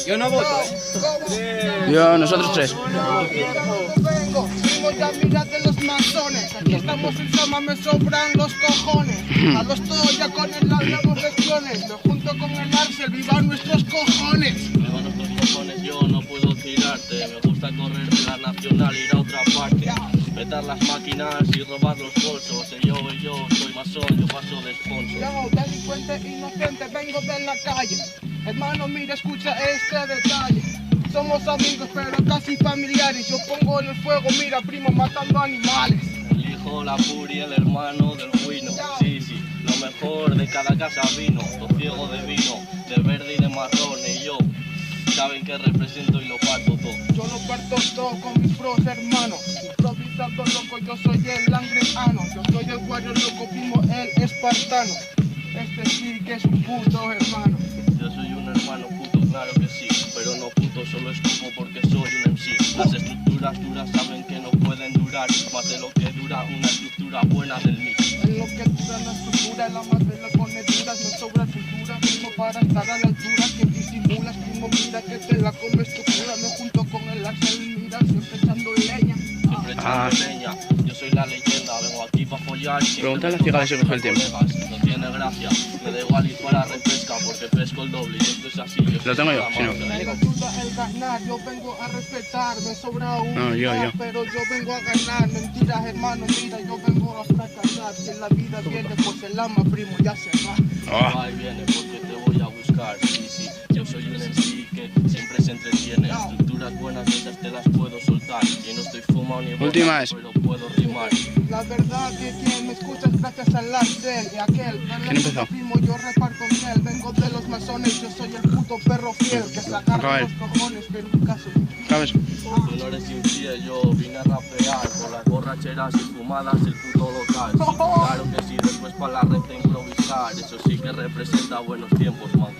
Yo no voto, Yo, nosotros tres. Vengo ya mira de los masones. Aquí estamos en Sama, me sobran los cojones. A los todos ya con el hablamos lecciones. Me junto con el Arcel, viva nuestros cojones. Viva nuestros cojones, yo no puedo tirarte. Me gusta correr de la nacional, ir a otra parte. Petar las máquinas y robar los bolsos. Yo soy masón, yo paso de sponsor. Yo, delincuente inocente, vengo de la calle. Hermano, mira, escucha este detalle. Somos amigos, pero casi familiares. Yo pongo en el fuego, mira, primo, matando animales. El hijo, la furia, el hermano del Wino. Sí, lo mejor de cada casa vino. Los ciegos de vino, de verde y de marrón. Y yo, saben que represento y lo parto todo. Yo lo parto todo con mis pros, hermano. Improvisando loco, yo soy el langreano. Yo soy el guardio loco, primo, el espartano. Este sí que es un puto hermano. Yo soy un hermano puto, claro que sí. Pero no puto, solo escupo porque soy un MC. Las estructuras duras saben que no pueden durar más de lo que dura una estructura buena del mix. En lo que dura la estructura, la más de las poneduras. Me sobra cultura, primo, para estar a la altura. Que disimulas, primo, mira que te la comes tu cura. Me junto con el Axel y mira, siempre echando leña. Siempre echando leña, yo soy la leyenda. Vengo aquí para follar. Pregúntale a la ciega si coge el tiempo. No tiene gracia, me da igual ir para repesca porque pesco el doble y esto es así. Lo tengo yo, si no. Me ayuda el ganar, yo vengo a respetar. Me sobra un yo. pero yo vengo a ganar. Mentiras, hermano, mira, yo vengo a fracasar. Si la vida viene, pues el ama, primo, ya se va. Ahí viene porque te voy a buscar. Sí, yo soy un MC que siempre se entretiene. Estructuras buenas, esas te las puedo soltar. Y no estoy fumado ni Última es. pero puedo rimar. La verdad que quien me escucha es gracias al Arcel y aquel. ¿Quién empezó? Primo, yo reparto miel, vengo de los masones, yo soy el puto perro fiel que se agarra los cojones, pero un caso. ¿Sabes? Tú no eres infiel, yo vine a rapear por las borracheras y fumadas el puto local. Sí, claro que sí, después para la red de improvisar, eso sí que representa buenos tiempos, man.